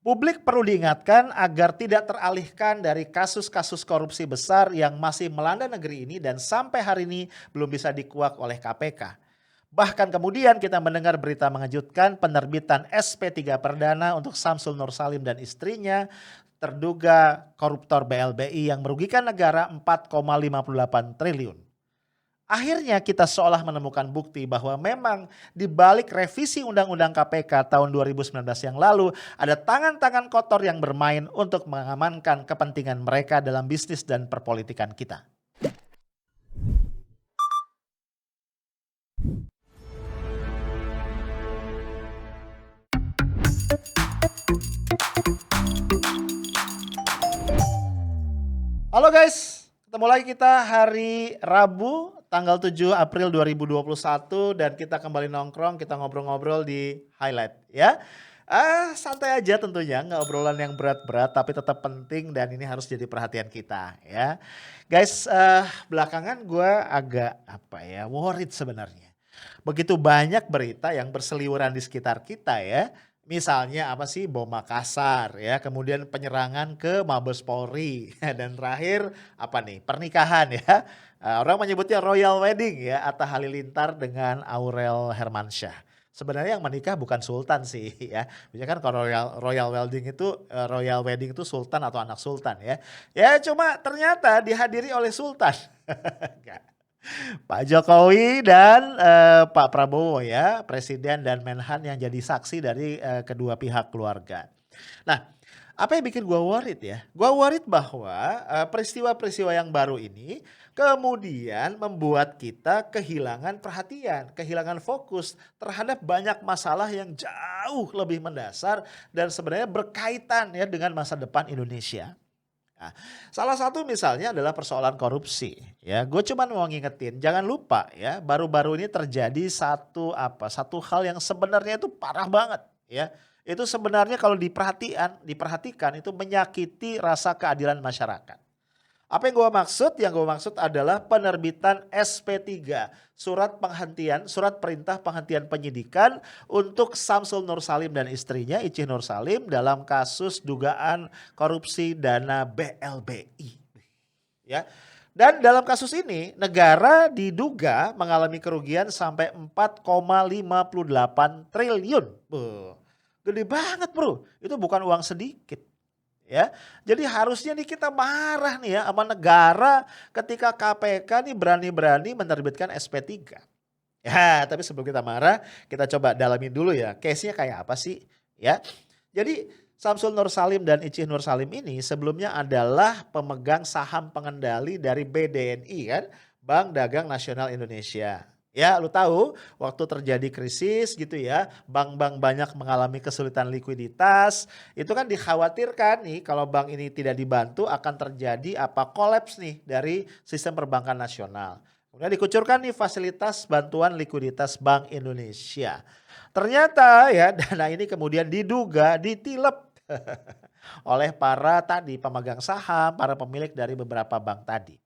Publik perlu diingatkan agar tidak teralihkan dari kasus-kasus korupsi besar yang masih melanda negeri ini dan sampai hari ini belum bisa dikuak oleh KPK. Bahkan kemudian kita mendengar berita mengejutkan penerbitan SP3 perdana untuk Samsul Nur Salim dan istrinya, terduga koruptor BLBI yang merugikan negara 4,58 triliun. Akhirnya kita seolah menemukan bukti bahwa memang di balik revisi Undang-Undang KPK tahun 2019 yang lalu ada tangan-tangan kotor yang bermain untuk mengamankan kepentingan mereka dalam bisnis dan perpolitikan kita. Halo guys, ketemu lagi kita hari Rabu tanggal 7 April 2021 dan kita kembali nongkrong, kita ngobrol-ngobrol di Highlight ya. Santai aja tentunya, nggak obrolan yang berat-berat tapi tetap penting dan ini harus jadi perhatian kita ya. Guys, belakangan gue agak worried sebenarnya. Begitu banyak berita yang berseliweran di sekitar kita ya. Misalnya apa sih bom Makassar ya, kemudian penyerangan ke Mabes Polri dan terakhir apa nih pernikahan ya. Orang menyebutnya royal wedding ya Atta Halilintar dengan Aurel Hermansyah. Sebenarnya yang menikah bukan sultan sih ya. Biasanya kan kalau royal wedding itu sultan atau anak sultan ya. Ya cuma ternyata dihadiri oleh sultan. Enggak. Pak Jokowi dan Pak Prabowo ya, Presiden dan Menhan yang jadi saksi dari kedua pihak keluarga. Nah, apa yang bikin gue worried ya? Gue worried bahwa peristiwa-peristiwa yang baru ini kemudian membuat kita kehilangan perhatian, kehilangan fokus terhadap banyak masalah yang jauh lebih mendasar dan sebenarnya berkaitan ya dengan masa depan Indonesia. Nah, salah satu misalnya adalah persoalan korupsi. Ya, gue cuma mau ngingetin, jangan lupa ya, baru-baru ini terjadi satu hal yang sebenarnya itu parah banget. Ya, itu sebenarnya kalau diperhatikan itu menyakiti rasa keadilan masyarakat. Apa yang gue maksud? Yang gue maksud adalah penerbitan SP3, surat perintah penghentian penyidikan untuk Samsul Nur Salim dan istrinya Icih Nur Salim dalam kasus dugaan korupsi dana BLBI. Ya. Dan dalam kasus ini negara diduga mengalami kerugian sampai 4,58 triliun. Gede banget bro, itu bukan uang sedikit. Ya, jadi harusnya nih kita marah nih ya sama negara ketika KPK nih berani-berani menerbitkan SP3. Ya, tapi sebelum kita marah, kita coba dalamin dulu ya, case-nya kayak apa sih? Ya, jadi Samsul Nur Salim dan Icih Nur Salim ini sebelumnya adalah pemegang saham pengendali dari BDNI kan, Bank Dagang Nasional Indonesia. Ya, lu tahu waktu terjadi krisis gitu ya, bank-bank banyak mengalami kesulitan likuiditas. Itu kan dikhawatirkan nih kalau bank ini tidak dibantu akan terjadi kolaps nih dari sistem perbankan nasional. Kemudian dikucurkan nih fasilitas bantuan likuiditas Bank Indonesia. Ternyata ya dana ini kemudian diduga ditilep oleh para pemegang saham, para pemilik dari beberapa bank tadi.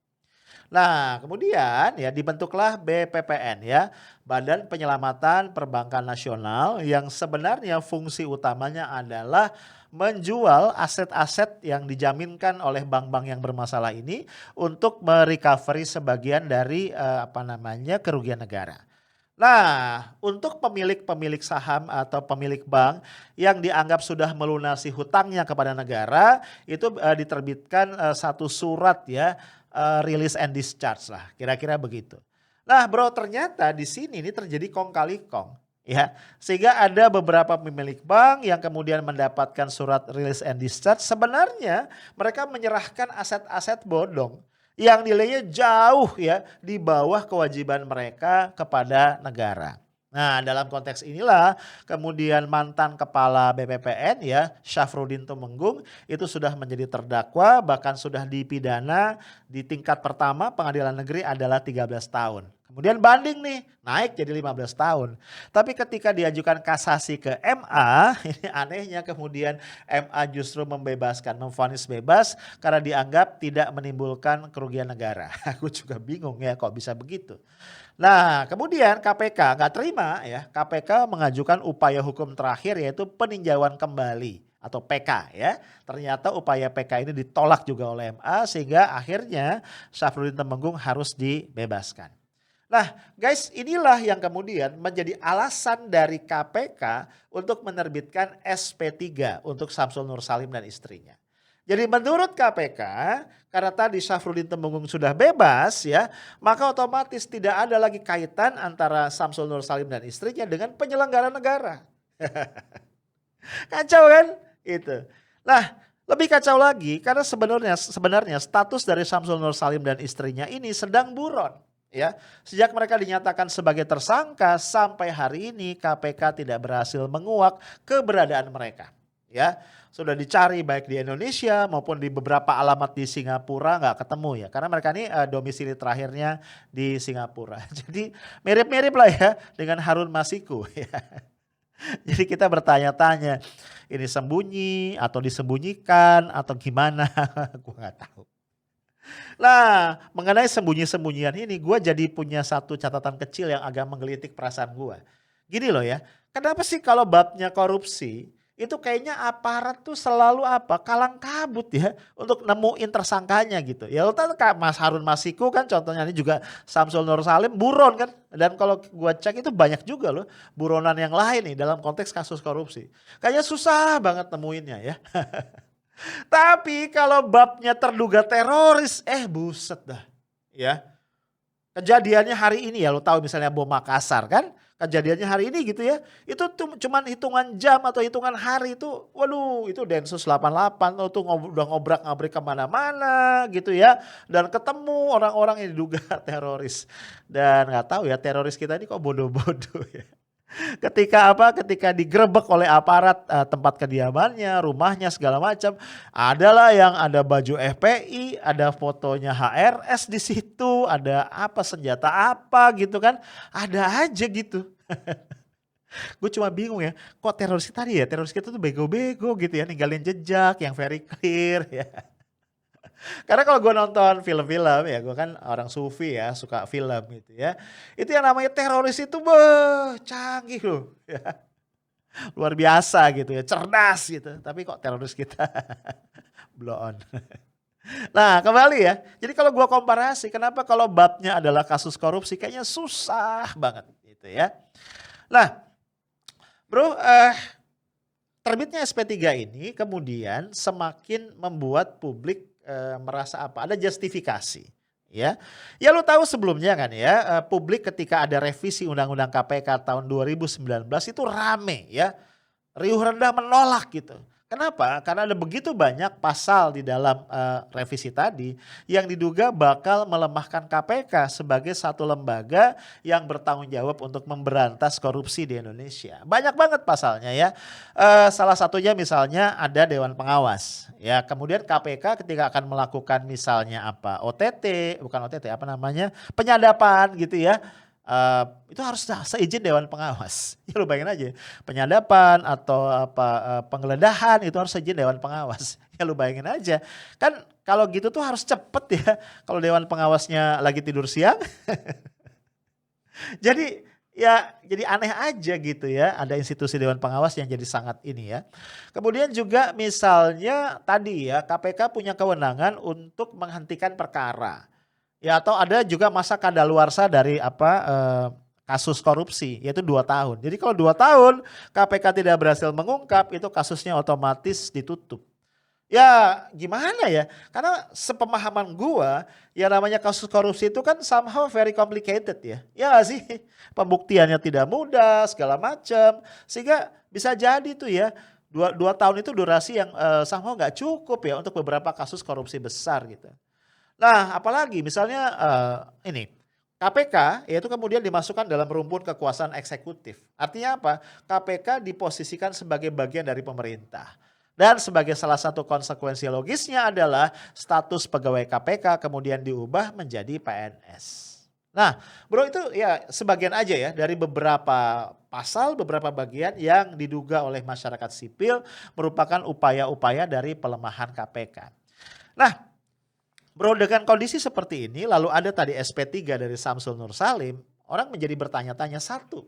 Nah, kemudian ya dibentuklah BPPN ya, Badan Penyelamatan Perbankan Nasional yang sebenarnya fungsi utamanya adalah menjual aset-aset yang dijaminkan oleh bank-bank yang bermasalah ini untuk merecovery sebagian dari kerugian negara. Nah, untuk pemilik-pemilik saham atau pemilik bank yang dianggap sudah melunasi hutangnya kepada negara, itu diterbitkan satu surat ya, release and discharge lah, kira-kira begitu. Nah bro, ternyata di sini ini terjadi kong kali kong. Ya, sehingga ada beberapa pemilik bank yang kemudian mendapatkan surat release and discharge, sebenarnya mereka menyerahkan aset-aset bodong yang nilainya jauh ya di bawah kewajiban mereka kepada negara. Nah, dalam konteks inilah kemudian mantan kepala BPPN ya, Syafruddin Tumenggung itu sudah menjadi terdakwa bahkan sudah dipidana di tingkat pertama pengadilan negeri adalah 13 tahun. Kemudian banding nih, naik jadi 15 tahun. Tapi ketika diajukan kasasi ke MA, ini anehnya kemudian MA justru memvonis bebas karena dianggap tidak menimbulkan kerugian negara. Aku juga bingung ya kok bisa begitu. Nah, kemudian KPK nggak terima ya. KPK mengajukan upaya hukum terakhir yaitu peninjauan kembali atau PK ya. Ternyata upaya PK ini ditolak juga oleh MA sehingga akhirnya Syafruddin Temenggung harus dibebaskan. Nah guys, inilah yang kemudian menjadi alasan dari KPK untuk menerbitkan SP3 untuk Syamsul Nur Salim dan istrinya. Jadi menurut KPK, karena tadi Syafruddin Temenggung sudah bebas ya, maka otomatis tidak ada lagi kaitan antara Syamsul Nur Salim dan istrinya dengan penyelenggara negara. Kacau kan? Itu. Nah, lebih kacau lagi karena sebenarnya status dari Syamsul Nur Salim dan istrinya ini sedang buron. Ya, sejak mereka dinyatakan sebagai tersangka sampai hari ini KPK tidak berhasil menguak keberadaan mereka. Ya, sudah dicari baik di Indonesia maupun di beberapa alamat di Singapura nggak ketemu ya, karena mereka ini domisili terakhirnya di Singapura. Jadi mirip-mirip lah ya dengan Harun Masiku. Ya. Jadi kita bertanya-tanya, ini sembunyi atau disembunyikan atau gimana? Gue nggak tahu. Nah, mengenai sembunyi-sembunyian ini, gue jadi punya satu catatan kecil yang agak menggelitik perasaan gue. Gini loh ya, kenapa sih kalau babnya korupsi, itu kayaknya aparat tuh selalu apa, kalang kabut ya untuk nemuin tersangkanya gitu. Ya lo tahu Mas Harun Masiku kan contohnya, ini juga Syamsul Nur Salim buron kan. Dan kalau gue cek itu banyak juga loh buronan yang lain nih dalam konteks kasus korupsi. Kayaknya susah banget nemuinnya ya. Tapi kalau babnya terduga teroris, buset dah. Ya. Kejadiannya hari ini ya, lo tahu misalnya bom Makassar kan, kejadiannya hari ini gitu ya. Itu tuh cuman hitungan jam atau hitungan hari itu, waduh itu Densus 88 tuh udah ngobrak-ngabrik kemana-mana gitu ya. Dan ketemu orang-orang yang diduga teroris. Dan nggak tahu ya teroris kita ini kok bodoh-bodoh ya. Ketika digerebek oleh aparat tempat kediamannya, rumahnya segala macam, adalah yang ada baju FPI, ada fotonya HRS di situ, ada apa senjata apa gitu kan, ada aja gitu. Gue cuma bingung ya, kok teroris kita tuh bego-bego gitu ya, ninggalin jejak yang very clear ya. Karena kalau gue nonton film-film ya, gue kan orang sufi ya, suka film gitu ya. Itu yang namanya teroris itu canggih loh. Ya. Luar biasa gitu ya, cerdas gitu. Tapi kok teroris kita blow on. Nah kembali ya, jadi kalau gue komparasi kenapa kalau babnya adalah kasus korupsi kayaknya susah banget gitu ya. Nah bro, terbitnya SP3 ini kemudian semakin membuat publik merasa apa? Ada justifikasi, ya. Ya lu tahu sebelumnya kan ya, publik ketika ada revisi Undang-Undang KPK tahun 2019 itu rame ya, riuh rendah menolak gitu. Kenapa? Karena ada begitu banyak pasal di dalam revisi tadi yang diduga bakal melemahkan KPK sebagai satu lembaga yang bertanggung jawab untuk memberantas korupsi di Indonesia. Banyak banget pasalnya ya. Salah satunya misalnya ada Dewan Pengawas. Ya, kemudian KPK ketika akan melakukan misalnya apa apa namanya penyadapan gitu ya. Itu harus seizin Dewan Pengawas. Ya lu bayangin aja, penyadapan atau penggeledahan itu harus seizin Dewan Pengawas. Ya lu bayangin aja, kan kalau gitu tuh harus cepet ya. Kalau Dewan Pengawasnya lagi tidur siang, jadi aneh aja gitu ya. Ada institusi Dewan Pengawas yang jadi sangat ini ya. Kemudian juga misalnya tadi ya, KPK punya kewenangan untuk menghentikan perkara. Ya atau ada juga masa kadaluarsa dari kasus korupsi yaitu 2 tahun. Jadi kalau 2 tahun KPK tidak berhasil mengungkap itu kasusnya otomatis ditutup. Ya gimana ya, karena sepemahaman gua yang namanya kasus korupsi itu kan somehow very complicated ya. Ya gak sih, pembuktiannya tidak mudah segala macam sehingga bisa jadi tuh ya 2 tahun itu durasi yang somehow gak cukup ya untuk beberapa kasus korupsi besar gitu. Nah apalagi misalnya ini KPK yaitu kemudian dimasukkan dalam rumpun kekuasaan eksekutif. Artinya apa? KPK diposisikan sebagai bagian dari pemerintah. Dan sebagai salah satu konsekuensi logisnya adalah status pegawai KPK kemudian diubah menjadi PNS. Nah bro itu ya sebagian aja ya dari beberapa pasal, beberapa bagian yang diduga oleh masyarakat sipil merupakan upaya-upaya dari pelemahan KPK. Nah bro dengan kondisi seperti ini lalu ada tadi SP3 dari Syamsul Nur Salim, orang menjadi bertanya-tanya satu,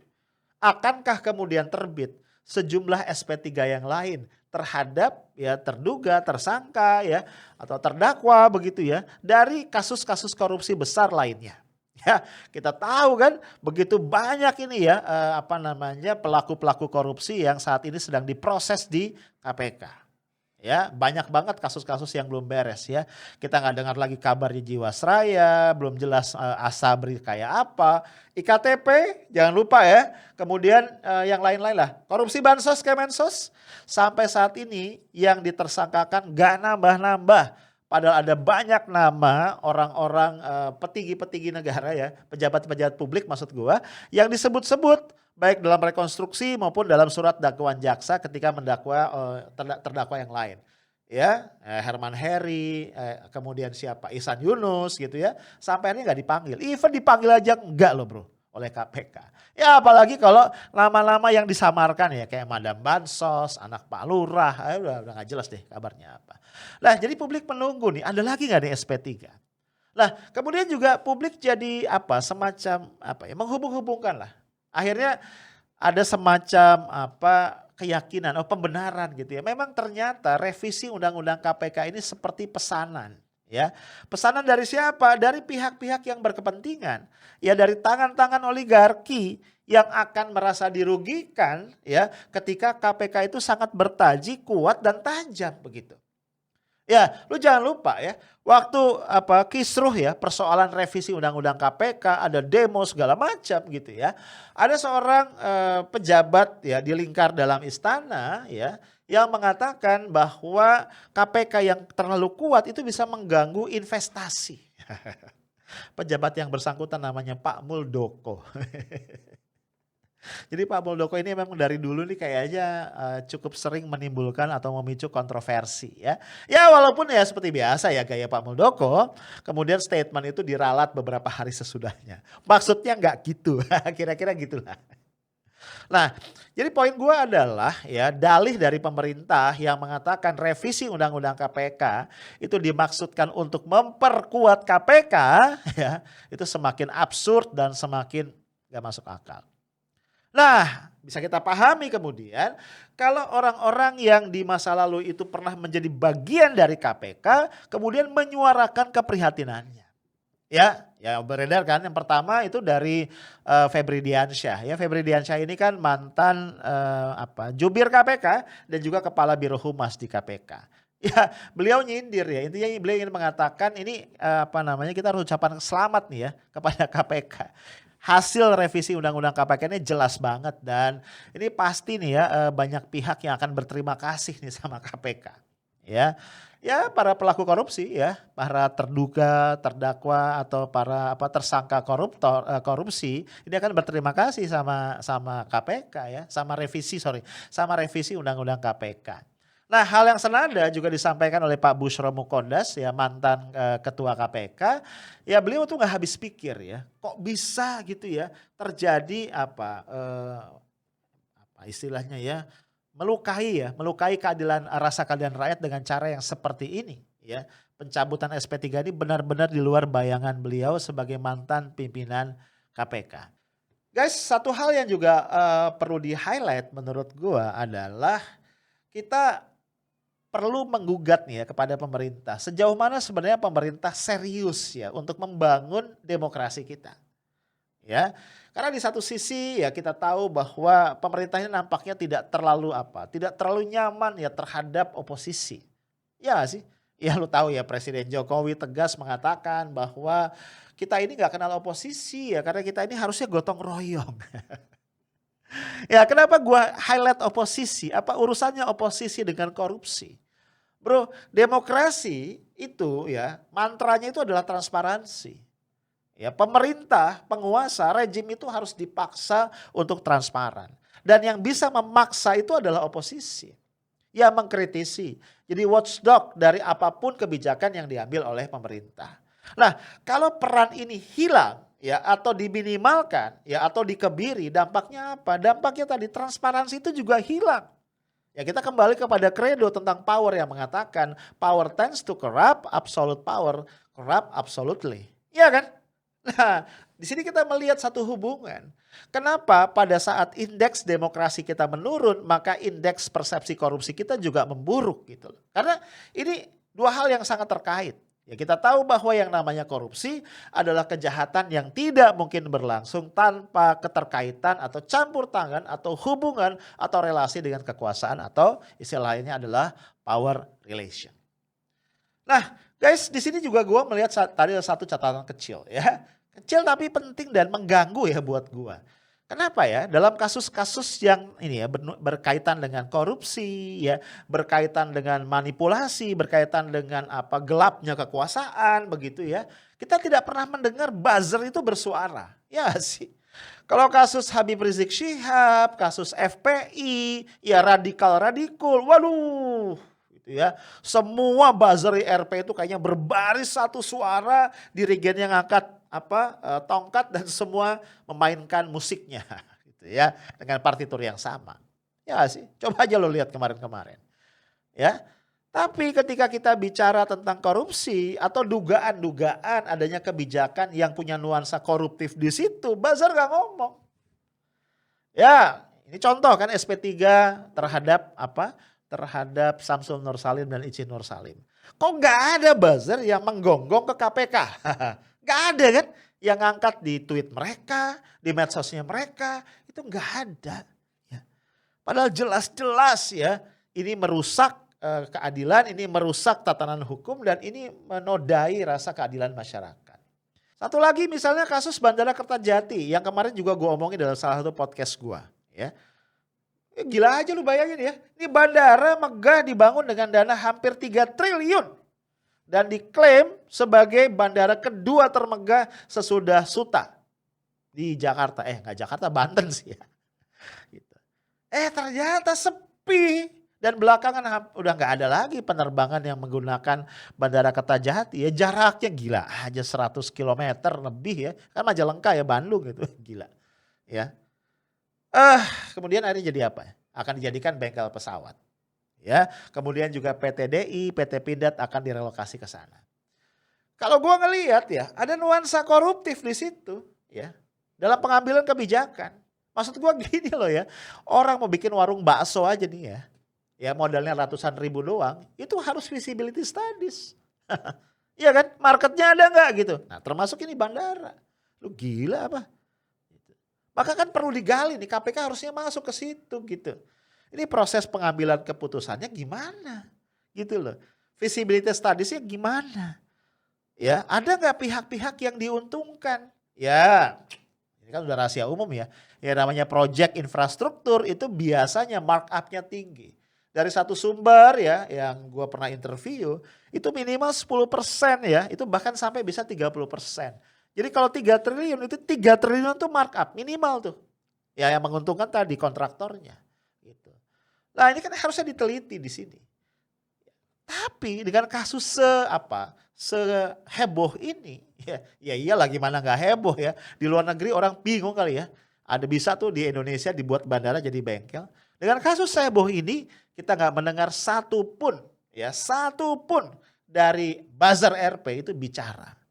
akankah kemudian terbit sejumlah SP3 yang lain terhadap ya terduga, tersangka ya atau terdakwa begitu ya dari kasus-kasus korupsi besar lainnya. Ya, kita tahu kan begitu banyak ini ya apa namanya pelaku-pelaku korupsi yang saat ini sedang diproses di KPK. Ya, banyak banget kasus-kasus yang belum beres ya. Kita nggak dengar lagi kabarnya Jiwasraya, belum jelas Asabri kayak apa. IKTP, jangan lupa ya. Kemudian yang lain-lain lah. Korupsi Bansos, Kemensos. Sampai saat ini yang ditersangkakan nggak nambah-nambah. Padahal ada banyak nama orang-orang petinggi-petinggi negara ya, pejabat-pejabat publik maksud gua, yang disebut-sebut baik dalam rekonstruksi maupun dalam surat dakwaan jaksa ketika mendakwa terdakwa yang lain. Ya, Herman Heri, kemudian siapa? Ihsan Yunus gitu ya. Sampai akhirnya nggak dipanggil. Even dipanggil aja enggak loh bro oleh KPK. Ya apalagi kalau nama-nama yang disamarkan ya kayak Madam Bansos, anak Pak Lurah, udah nggak jelas deh kabarnya apa. Nah jadi publik menunggu nih, ada lagi nggak nih SP3? Lah kemudian juga publik jadi apa semacam apa ya menghubung-hubungkan lah. Akhirnya ada semacam apa keyakinan, pembenaran gitu ya. Memang ternyata revisi Undang-Undang KPK ini seperti pesanan. Ya, pesanan dari siapa? Dari pihak-pihak yang berkepentingan. Ya dari tangan-tangan oligarki yang akan merasa dirugikan ya ketika KPK itu sangat bertaji, kuat dan tajam begitu. Ya, lu jangan lupa ya, waktu apa kisruh ya persoalan revisi Undang-Undang KPK, ada demo segala macam gitu ya. Ada seorang pejabat ya di lingkar dalam istana ya yang mengatakan bahwa KPK yang terlalu kuat itu bisa mengganggu investasi. Pejabat yang bersangkutan namanya Pak Muldoko. Jadi Pak Muldoko ini memang dari dulu nih kayaknya cukup sering menimbulkan atau memicu kontroversi ya. Ya walaupun ya seperti biasa ya gaya Pak Muldoko, kemudian statement itu diralat beberapa hari sesudahnya. Maksudnya nggak gitu, kira-kira gitulah. Nah, jadi poin gue adalah ya dalih dari pemerintah yang mengatakan revisi Undang-Undang KPK itu dimaksudkan untuk memperkuat KPK ya, itu semakin absurd dan semakin gak masuk akal. Nah, bisa kita pahami kemudian kalau orang-orang yang di masa lalu itu pernah menjadi bagian dari KPK kemudian menyuarakan keprihatinannya. Ya beredar kan yang pertama itu dari Febri Diansyah. Ya Febri Diansyah ini kan mantan jubir KPK dan juga kepala Biro Humas di KPK. Ya beliau nyindir ya intinya beliau ingin mengatakan ini kita harus ucapan selamat nih ya kepada KPK. Hasil revisi Undang-Undang KPK ini jelas banget dan ini pasti nih ya banyak pihak yang akan berterima kasih nih sama KPK. Ya para pelaku korupsi ya, para terduga, terdakwa atau para tersangka korupsi ini akan berterima kasih sama KPK ya, sama revisi Undang-Undang KPK. Nah, hal yang senada juga disampaikan oleh Pak Bushro Mukondas ya mantan ketua KPK. Ya beliau tuh nggak habis pikir ya, kok bisa gitu ya terjadi istilahnya ya melukai rasa keadilan rakyat dengan cara yang seperti ini ya. Pencabutan SP3 ini benar-benar di luar bayangan beliau sebagai mantan pimpinan KPK. Guys, satu hal yang juga perlu di-highlight menurut gua adalah kita perlu menggugat nih ya kepada pemerintah. Sejauh mana sebenarnya pemerintah serius ya untuk membangun demokrasi kita. Ya, karena di satu sisi ya kita tahu bahwa pemerintahnya nampaknya tidak terlalu nyaman ya terhadap oposisi. Ya gak sih? Ya lu tahu ya Presiden Jokowi tegas mengatakan bahwa kita ini gak kenal oposisi ya karena kita ini harusnya gotong royong. Ya kenapa gua highlight oposisi? Apa urusannya oposisi dengan korupsi? Bro, demokrasi itu ya mantranya itu adalah transparansi. Ya, pemerintah, penguasa, rejim itu harus dipaksa untuk transparan. Dan yang bisa memaksa itu adalah oposisi. Ya mengkritisi. Jadi watchdog dari apapun kebijakan yang diambil oleh pemerintah. Nah, kalau peran ini hilang ya atau diminimalkan ya atau dikebiri, dampaknya apa? Dampaknya tadi transparansi itu juga hilang. Ya kita kembali kepada kredo tentang power yang mengatakan power tends to corrupt, absolute power corrupt absolutely. Iya kan? Nah, Di sini kita melihat satu hubungan. Kenapa pada saat indeks demokrasi kita menurun, maka indeks persepsi korupsi kita juga memburuk gitu loh. Karena ini dua hal yang sangat terkait. Ya, kita tahu bahwa yang namanya korupsi adalah kejahatan yang tidak mungkin berlangsung tanpa keterkaitan atau campur tangan atau hubungan atau relasi dengan kekuasaan atau istilah lainnya adalah power relation. Nah, guys, di sini juga gue melihat tadi ada satu catatan kecil ya. Kecil tapi penting dan mengganggu ya buat gue. Kenapa ya? Dalam kasus-kasus yang ini ya berkaitan dengan korupsi ya, berkaitan dengan manipulasi, berkaitan dengan apa gelapnya kekuasaan begitu ya. Kita tidak pernah mendengar buzzer itu bersuara. Ya sih. Kalau kasus Habib Rizik Syihab, kasus FPI, ya radikal-radikul, waduh gitu ya. Semua buzzer RP itu kayaknya berbaris satu suara, dirigen yang angkat tongkat dan semua memainkan musiknya gitu ya dengan partitur yang sama. Ya sih, coba aja lo lihat kemarin-kemarin. Ya. Tapi ketika kita bicara tentang korupsi atau dugaan-dugaan adanya kebijakan yang punya nuansa koruptif di situ, buzzer gak ngomong. Ya, ini contoh kan SP3 terhadap terhadap Samsul Nur Salim dan Ici Nur Salim. Kok gak ada buzzer yang menggonggong ke KPK? Gak ada kan yang ngangkat di tweet mereka, di medsosnya mereka, itu gak ada. Ya. Padahal jelas-jelas ya ini merusak keadilan, ini merusak tatanan hukum dan ini menodai rasa keadilan masyarakat. Satu lagi misalnya kasus Bandara Kertajati yang kemarin juga gue omongin dalam salah satu podcast gue. Ya. Gila aja lu bayangin ya, ini bandara megah dibangun dengan dana hampir 3 triliun. Dan diklaim sebagai bandara kedua termegah sesudah Suta di Jakarta. Nggak Jakarta, Banten sih ya. Gitu. Ternyata sepi. Dan belakangan udah nggak ada lagi penerbangan yang menggunakan Bandara Kertajati. Ya jaraknya gila aja 100 km lebih ya. Kan Majalengka ya, Bandung gitu. Gila. Ya. Kemudian akhirnya jadi apa? Akan dijadikan bengkel pesawat. Ya, kemudian juga PT DI, PT Pindad akan direlokasi ke sana. Kalau gua ngelihat ya, ada nuansa koruptif di situ, ya. Dalam pengambilan kebijakan. Maksud gua gini loh ya, orang mau bikin warung bakso aja nih ya. Ya modalnya ratusan ribu doang, itu harus feasibility studies. Iya kan? Marketnya ada nggak gitu. Nah, termasuk ini bandara. Lu gila apa? Maka kan perlu digali nih, KPK harusnya masuk ke situ gitu. Ini proses pengambilan keputusannya gimana gitu loh. Feasibility studiesnya gimana. Ya, ada nggak pihak-pihak yang diuntungkan? Ya, ini kan udah rahasia umum ya. Ya namanya project infrastruktur itu biasanya markup-nya tinggi. Dari satu sumber ya yang gue pernah interview itu minimal 10% ya. Itu bahkan sampai bisa 30%. Jadi kalau 3 triliun itu 3 triliun tuh markup minimal tuh. Ya yang menguntungkan tadi kontraktornya. Gitu. Nah ini kan harusnya diteliti di sini. Tapi dengan kasus seheboh ini, ya iyalah gimana nggak heboh ya. Di luar negeri orang bingung kali ya. Ada bisa tuh di Indonesia dibuat bandara jadi bengkel. Dengan kasus seheboh ini kita nggak mendengar satupun dari buzzer RP itu bicara.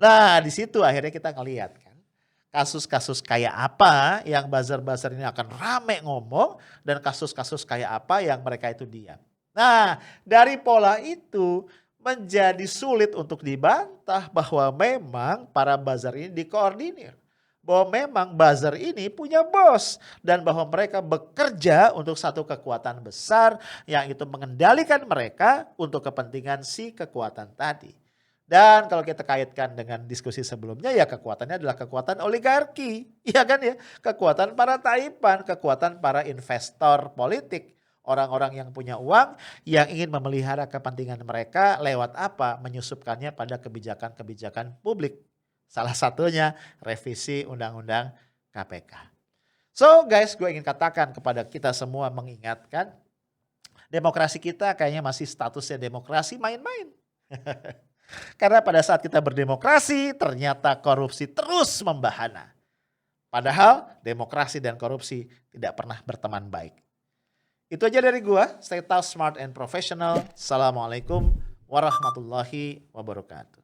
Nah di situ akhirnya kita ngelihat kan. Kasus-kasus kayak apa yang buzzer-buzzer ini akan rame ngomong dan kasus-kasus kayak apa yang mereka itu diam. Nah dari pola itu menjadi sulit untuk dibantah bahwa memang para buzzer ini dikoordinir. Bahwa memang buzzer ini punya bos dan bahwa mereka bekerja untuk satu kekuatan besar yang itu mengendalikan mereka untuk kepentingan si kekuatan tadi. Dan kalau kita kaitkan dengan diskusi sebelumnya ya kekuatannya adalah kekuatan oligarki. Iya kan ya, kekuatan para taipan, kekuatan para investor politik. Orang-orang yang punya uang yang ingin memelihara kepentingan mereka lewat apa? Menyusupkannya pada kebijakan-kebijakan publik. Salah satunya revisi Undang-Undang KPK. So guys, gue ingin katakan kepada kita semua mengingatkan demokrasi kita kayaknya masih statusnya demokrasi main-main. Karena pada saat kita berdemokrasi ternyata korupsi terus membahana. Padahal demokrasi dan korupsi tidak pernah berteman baik. Itu aja dari gua. Stay tough, smart, and professional. Assalamualaikum warahmatullahi wabarakatuh.